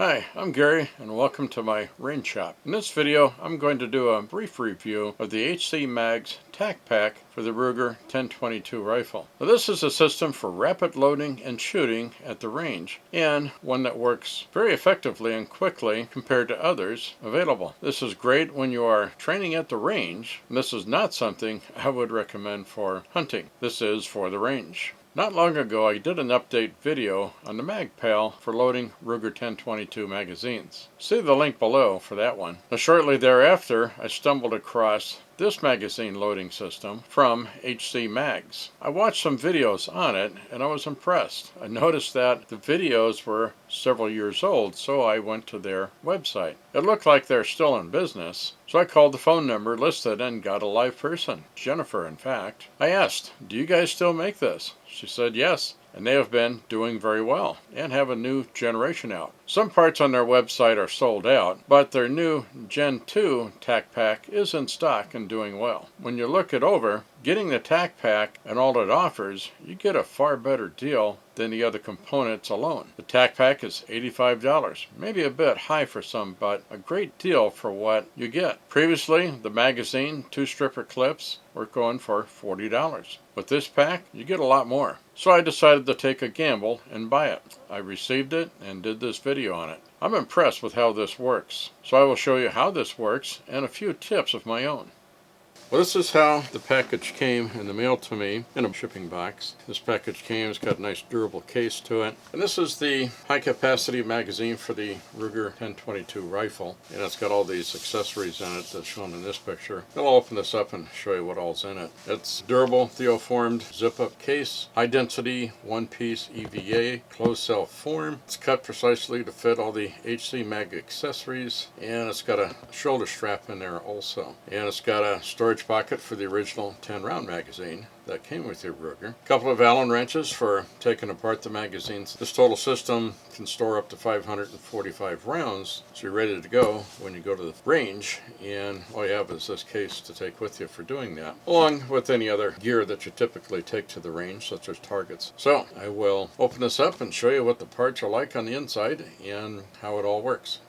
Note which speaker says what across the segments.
Speaker 1: Hi, I'm Gary and welcome to my range shop. In this video I'm going to do a brief review of the HC Mags tack pack for the Ruger 10/22 rifle. Now, this is a system for rapid loading and shooting at the range, and one that works very effectively and quickly compared to others available. This is great when you are training at the range, and this is not something I would recommend for hunting. This is for the range. Not long ago I did an update video on the MagPal for loading Ruger 10/22 magazines. See the link below for that one. Now, shortly thereafter I stumbled across this magazine loading system from HC Mags. I watched some videos on it and I was impressed. I noticed that the videos were several years old, so I went to their website. It looked like they're still in business, so I called the phone number listed and got a live person, Jennifer in fact. I asked, "Do you guys still make this?" She said yes, and they have been doing very well and have a new generation out. Some parts on their website are sold out, but their new Gen 2 tack pack is in stock and doing well. When you look it over, getting the tack pack and all it offers, you get a far better deal than the other components alone. The tack pack is $85, maybe a bit high for some, but a great deal for what you get. Previously, the magazine 2 stripper clips were going for $40. With this pack, you get a lot more. So I decided to take a gamble and buy it. I received it and did this video on it. I'm impressed with how this works, so I will show you how this works and a few tips of my own. Well, this is how the package came in the mail to me in a shipping box. This package came, it's got a nice durable case to it. And this is the high capacity magazine for the Ruger 10/22 rifle. And it's got all these accessories in it that's shown in this picture. I'll open this up and show you what all's in it. It's durable, theoformed zip-up case, high density, one-piece EVA, closed cell form. It's cut precisely to fit all the HC Mag accessories. And it's got a shoulder strap in there also. And it's got a storage pocket for the original 10-round magazine that came with your Ruger. A couple of Allen wrenches for taking apart the magazines. This total system can store up to 545 rounds, so you're ready to go when you go to the range, and all you have is this case to take with you for doing that, along with any other gear that you typically take to the range, such as targets. So I will open this up and show you what the parts are like on the inside and how it all works.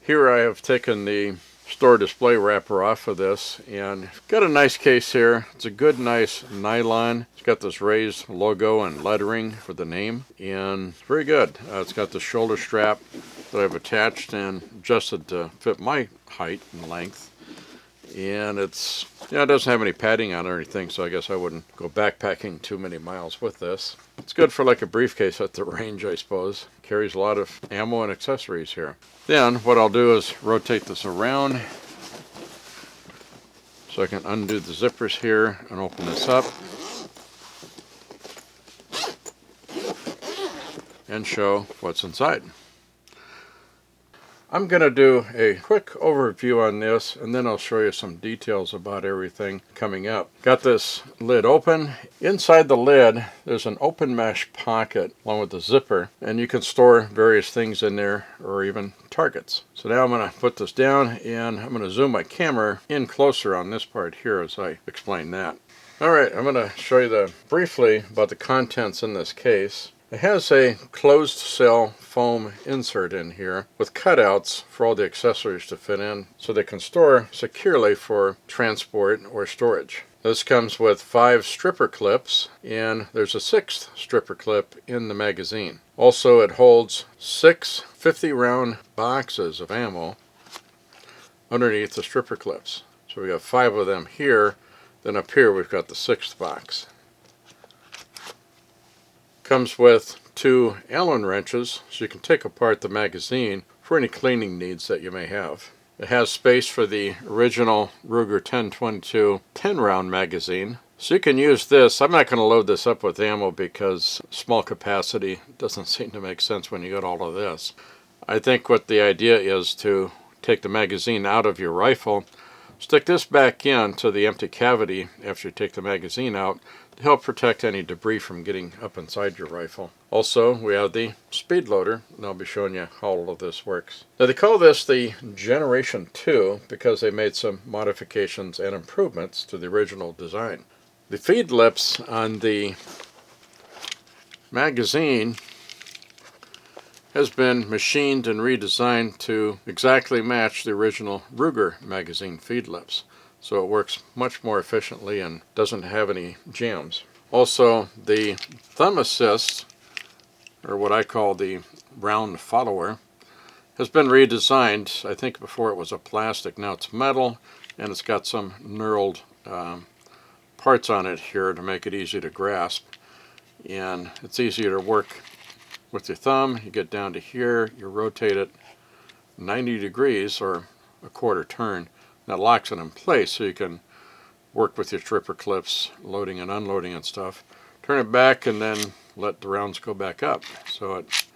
Speaker 1: Here I have taken the store display wrapper off of this and got a nice case here. It's a good nice nylon. It's got this raised logo and lettering for the name, and it's very good. It's got the shoulder strap that I've attached and adjusted to fit my height and length, and it doesn't have any padding on it or anything, so I guess I wouldn't go backpacking too many miles with this. It's good for like a briefcase at the range, I suppose. Carries a lot of ammo and accessories here. Then what I'll do is rotate this around so I can undo the zippers here and open this up and show what's inside. I'm going to do a quick overview on this, and then I'll show you some details about everything coming up. Got this lid open. Inside the lid there's an open mesh pocket along with the zipper, and you can store various things in there or even targets. So now I'm going to put this down and I'm going to zoom my camera in closer on this part here as I explain that. Alright, I'm going to show you briefly about the contents in this case. It has a closed cell foam insert in here with cutouts for all the accessories to fit in so they can store securely for transport or storage. This comes with 5 stripper clips, and there's a 6th stripper clip in the magazine. Also, it holds 6 50-round boxes of ammo underneath the stripper clips. So we got 5 of them here, then up here we've got the 6th box. Comes with 2 Allen wrenches, so you can take apart the magazine for any cleaning needs that you may have. It has space for the original Ruger 10/22 10-round magazine, so you can use this. I'm not going to load this up with ammo because small capacity doesn't seem to make sense when you got all of this. I think what the idea is to take the magazine out of your rifle, stick this back in to the empty cavity after you take the magazine out to help protect any debris from getting up inside your rifle. Also, we have the speed loader, and I'll be showing you how all of this works. Now, they call this the Generation 2 because they made some modifications and improvements to the original design. The feed lips on the magazine has been machined and redesigned to exactly match the original Ruger magazine feed lips. So it works much more efficiently and doesn't have any jams. Also, the thumb assist, or what I call the round follower, has been redesigned. I think before it was a plastic, now it's metal, and it's got some knurled parts on it here to make it easy to grasp. And it's easier to work with your thumb. You get down to here, you rotate it 90 degrees or a quarter turn. That locks it in place so you can work with your stripper clips, loading and unloading and stuff. Turn it back and then let the rounds go back up. So it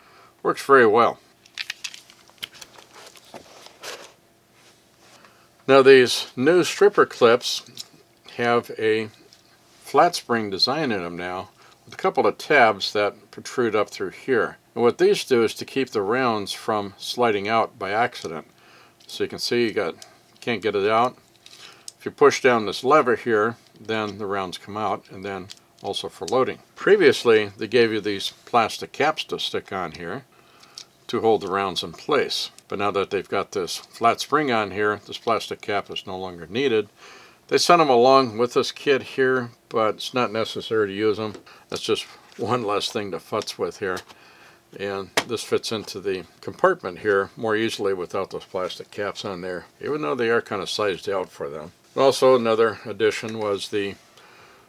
Speaker 1: works very well. Now these new stripper clips have a flat spring design in them now, with a couple of tabs that protrude up through here. And what these do is to keep the rounds from sliding out by accident. So you can see you can't get it out. If you push down this lever here, then the rounds come out, and then also for loading. Previously, they gave you these plastic caps to stick on here to hold the rounds in place. But now that they've got this flat spring on here, this plastic cap is no longer needed. They sent them along with this kit here, but it's not necessary to use them. That's just one less thing to futz with here. And this fits into the compartment here more easily without those plastic caps on there, even though they are kind of sized out for them. Also, another addition was the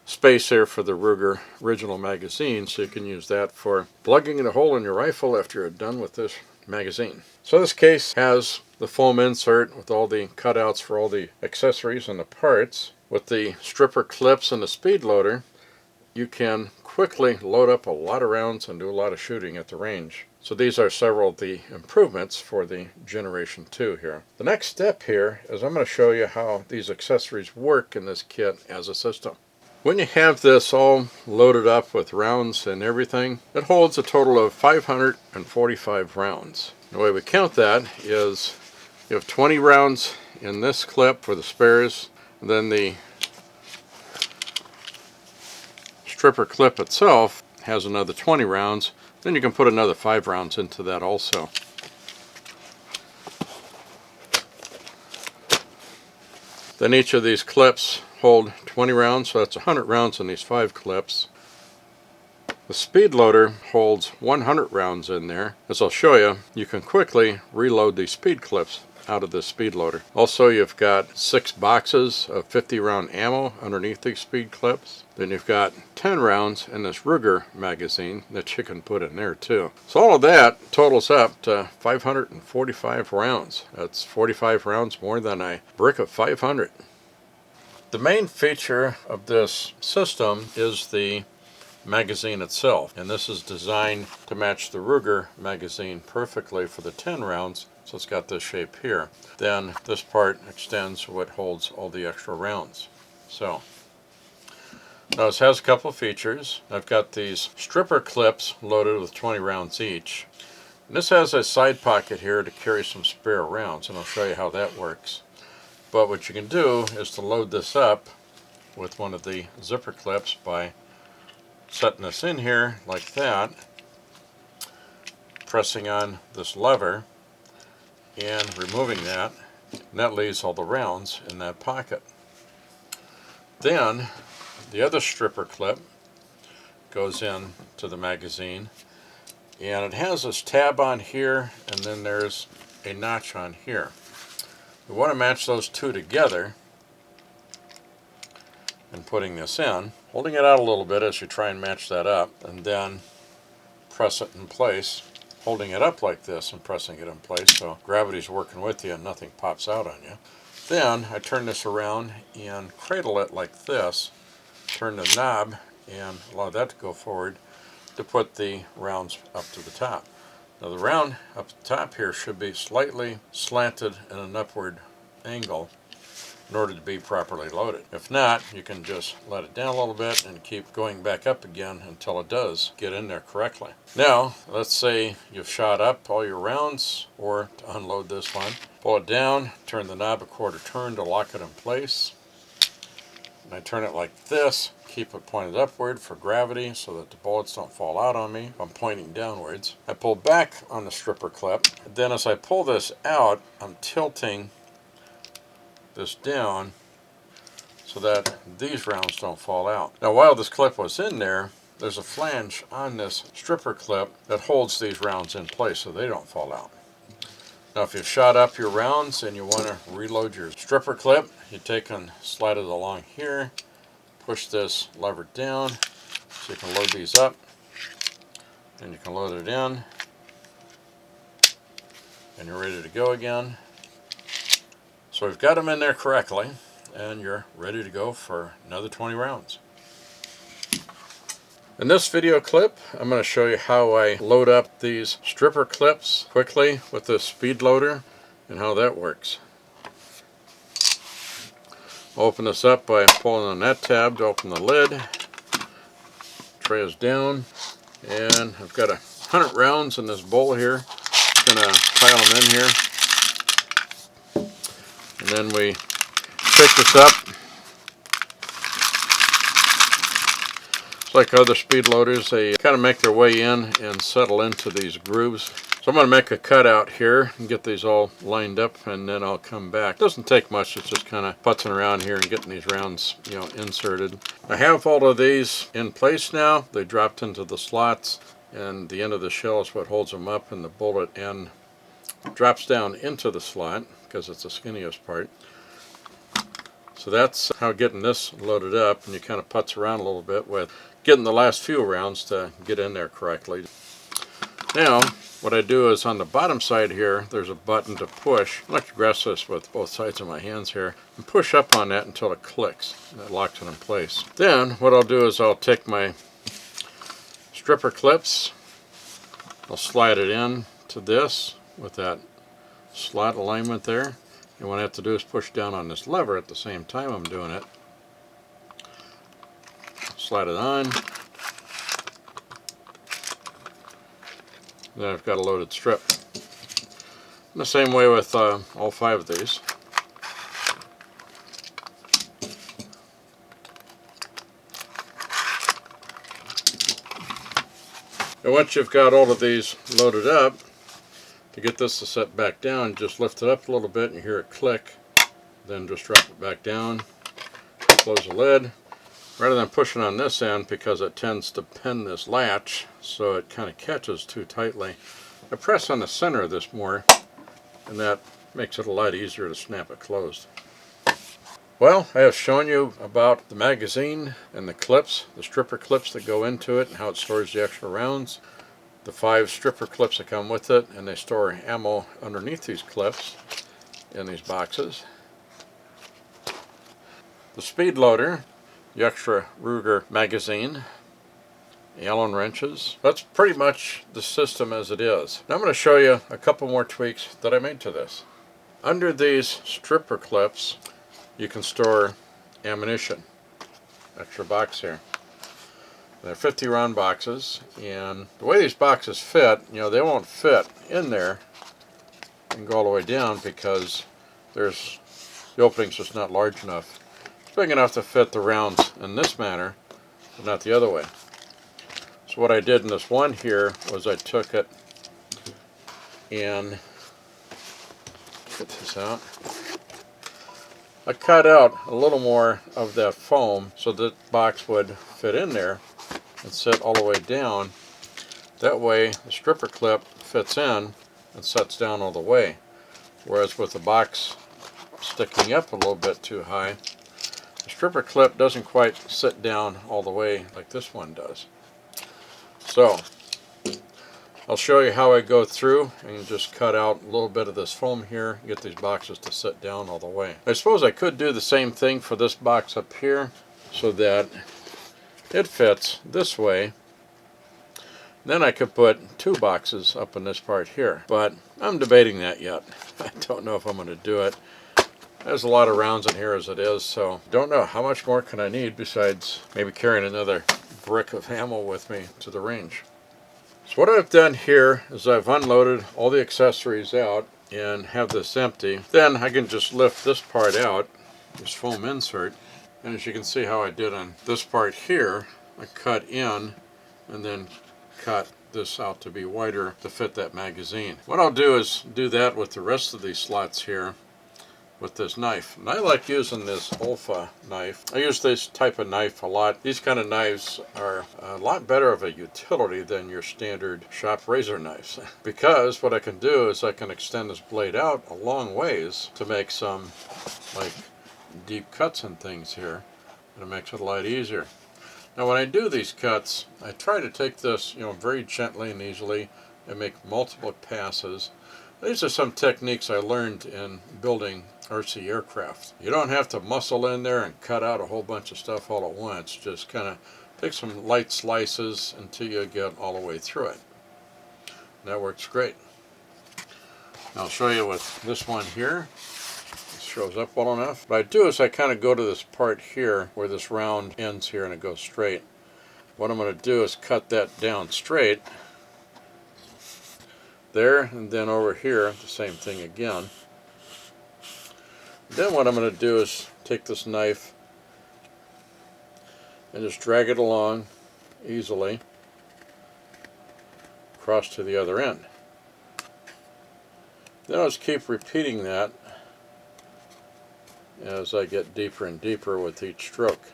Speaker 1: space here for the Ruger original magazine, so you can use that for plugging the hole in your rifle after you're done with this magazine. So this case has the foam insert with all the cutouts for all the accessories and the parts. With the stripper clips and the speed loader, you can quickly load up a lot of rounds and do a lot of shooting at the range. So these are several of the improvements for the Generation 2 here. The next step here is I'm going to show you how these accessories work in this kit as a system. When you have this all loaded up with rounds and everything, it holds a total of 545 rounds. The way we count that is you have 20 rounds in this clip for the spares, and then the stripper clip itself has another 20 rounds. Then you can put another 5 rounds into that also. Then each of these clips hold 20 rounds, so that's 100 rounds in these 5 clips. The speed loader holds 100 rounds in there. As I'll show you, you can quickly reload these speed clips out of this speed loader. Also, you've got 6 boxes of 50 round ammo underneath these speed clips. Then you've got 10 rounds in this Ruger magazine that you can put in there too. So all of that totals up to 545 rounds. That's 45 rounds more than a brick of 500. The main feature of this system is the magazine itself, and this is designed to match the Ruger magazine perfectly for the 10 rounds, so it's got this shape here. Then this part extends so it holds all the extra rounds. So now this has a couple of features. I've got these stripper clips loaded with 20 rounds each, and this has a side pocket here to carry some spare rounds, and I'll show you how that works. But what you can do is to load this up with one of the zipper clips by setting this in here like that, pressing on this lever and removing that, and that leaves all the rounds in that pocket. Then the other stripper clip goes in to the magazine, and it has this tab on here, and then there's a notch on here. We want to match those two together and putting this in, holding it out a little bit as you try and match that up, and then press it in place, holding it up like this and pressing it in place so gravity's working with you and nothing pops out on you. Then I turn this around and cradle it like this, turn the knob and allow that to go forward to put the rounds up to the top. Now the round up the top here should be slightly slanted in an upward angle in order to be properly loaded. If not, you can just let it down a little bit and keep going back up again until it does get in there correctly. Now, let's say you've shot up all your rounds, or to unload this one, pull it down, turn the knob a quarter turn to lock it in place, And I turn it like this, keep it pointed upward for gravity so that the bullets don't fall out on me if I'm pointing downwards. I pull back on the stripper clip. Then as I pull this out, I'm tilting this down so that these rounds don't fall out. Now while this clip was in there, there's a flange on this stripper clip that holds these rounds in place so they don't fall out. Now if you've shot up your rounds and you want to reload your stripper clip, you take and slide it along here, push this lever down so you can load these up, and you can load it in, and you're ready to go again. So we've got them in there correctly, and you're ready to go for another 20 rounds. In this video clip, I'm going to show you how I load up these stripper clips quickly with this speed loader and how that works. Open this up by pulling on that tab to open the lid. Tray is down, and I've got 100 rounds in this bowl here. I'm going to pile them in here. And then we pick this up. It's like other speed loaders, they kind of make their way in and settle into these grooves. So I'm going to make a cutout here and get these all lined up, and then I'll come back. It doesn't take much, it's just kind of putzing around here and getting these rounds, inserted. I have all of these in place now. They dropped into the slots, and the end of the shell is what holds them up, and the bullet end drops down into the slot because it's the skinniest part. So that's how getting this loaded up, and you kind of putz around a little bit with getting the last few rounds to get in there correctly. Now what I do is on the bottom side here there's a button to push. I like to grasp this with both sides of my hands here and push up on that until it clicks, and it locks it in place. Then what I'll do is I'll take my stripper clips, I'll slide it in to this with that slot alignment there, and what I have to do is push down on this lever at the same time I'm doing it. Slide it on. Then I've got a loaded strip. In the same way with all 5 of these. And once you've got all of these loaded up, to get this to set back down, just lift it up a little bit and you hear it click. Then just drop it back down, close the lid. Rather than pushing on this end, because it tends to pin this latch so it kind of catches too tightly, I press on the center of this more, and that makes it a lot easier to snap it closed. Well, I have shown you about the magazine and the clips, the stripper clips that go into it and how it stores the extra rounds. The 5 stripper clips that come with it, and they store ammo underneath these clips in these boxes. The speed loader, the extra Ruger magazine, the Allen wrenches. That's pretty much the system as it is. Now I'm going to show you a couple more tweaks that I made to this. Under these stripper clips you can store ammunition. Extra box here. They're 50 round boxes, and the way these boxes fit, they won't fit in there and go all the way down because the opening's just not large enough. It's big enough to fit the rounds in this manner, but not the other way. So what I did in this one here was I took it and get this out. I cut out a little more of that foam so that the box would fit in there and sit all the way down. That way the stripper clip fits in and sets down all the way. Whereas with the box sticking up a little bit too high, the stripper clip doesn't quite sit down all the way like this one does. So I'll show you how I go through and just cut out a little bit of this foam here and get these boxes to sit down all the way. I suppose I could do the same thing for this box up here so that it fits this way. Then I could put 2 boxes up in this part here, but I'm debating that yet. I don't know if I'm going to do it. There's a lot of rounds in here as it is, so don't know how much more can I need besides maybe carrying another brick of ammo with me to the range. So what I've done here is I've unloaded all the accessories out and have this empty. Then I can just lift this part out, this foam insert, And as you can see how I did on this part here, I cut in and then cut this out to be wider to fit that magazine. What I'll do is do that with the rest of these slots here with this knife. And I like using this Olfa knife. I use this type of knife a lot. These kind of knives are a lot better of a utility than your standard shop razor knives, because what I can do is I can extend this blade out a long ways to make some like deep cuts and things here, and it makes it a lot easier. Now when I do these cuts, I try to take this, very gently and easily and make multiple passes. These are some techniques I learned in building RC aircraft. You don't have to muscle in there and cut out a whole bunch of stuff all at once. Just kind of take some light slices until you get all the way through it. That works great. I'll show you with this one here. This shows up well enough. What I do is I kind of go to this part here where this round ends here and it goes straight. What I'm going to do is cut that down straight there, and then over here the same thing again. Then what I'm going to do is take this knife and just drag it along easily across to the other end. Then I'll just keep repeating that as I get deeper and deeper with each stroke.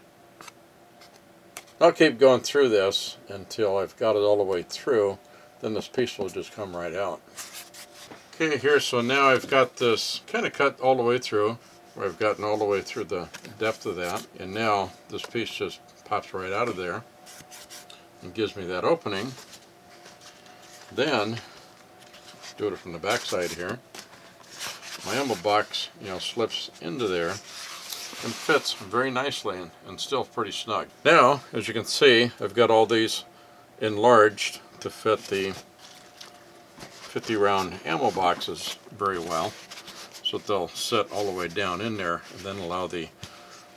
Speaker 1: I'll keep going through this until I've got it all the way through. Then this piece will just come right out. Okay, here, so now I've got this kind of cut all the way through, where I've gotten all the way through the depth of that, and now this piece just pops right out of there and gives me that opening. Then, do it from the back side here, my ammo box, slips into there and fits very nicely and still pretty snug. Now, as you can see, I've got all these enlarged to fit the 50 round ammo boxes very well, so that they'll sit all the way down in there, and then allow the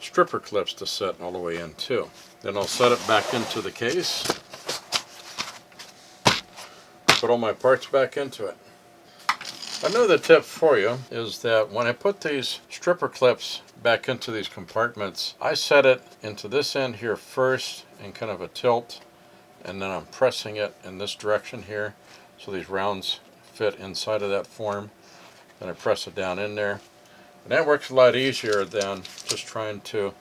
Speaker 1: stripper clips to sit all the way in too. Then I'll set it back into the case, put all my parts back into it. Another tip for you is that when I put these stripper clips back into these compartments, I set it into this end here first in kind of a tilt, and then I'm pressing it in this direction here so these rounds fit inside of that form. Then I press it down in there, and that works a lot easier than just trying to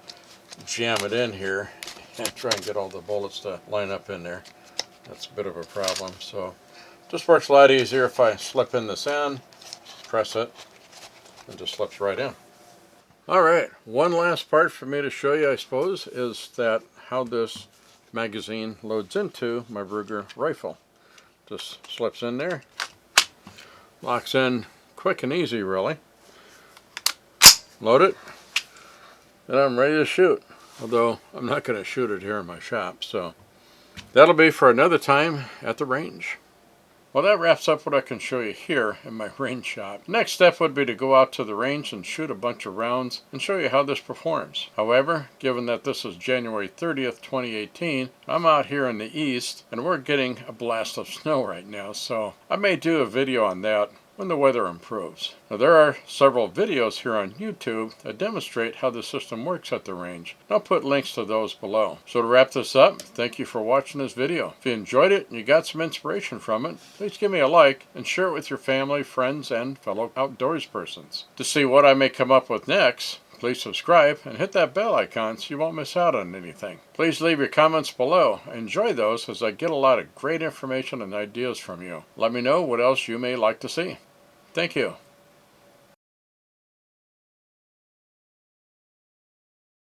Speaker 1: jam it in here and try and get all the bullets to line up in there. That's a bit of a problem. So just works a lot easier if I slip in this end, press it, and it just slips right in. Alright, one last part for me to show you, I suppose, is that how this magazine loads into my Ruger rifle. Just slips in there, locks in quick and easy really. Load it, and I'm ready to shoot. Although I'm not going to shoot it here in my shop, so that'll be for another time at the range. Well, that wraps up what I can show you here in my range shop. Next step would be to go out to the range and shoot a bunch of rounds and show you how this performs. However, given that this is January 30th, 2018, I'm out here in the east and we're getting a blast of snow right now, so I may do a video on that when the weather improves. Now, there are several videos here on YouTube that demonstrate how the system works at the range. I'll put links to those below. So to wrap this up, thank you for watching this video. If you enjoyed it and you got some inspiration from it, please give me a like and share it with your family, friends, and fellow outdoors persons. To see what I may come up with next, please subscribe and hit that bell icon so you won't miss out on anything. Please leave your comments below. I enjoy those as I get a lot of great information and ideas from you. Let me know what else you may like to see. Thank you.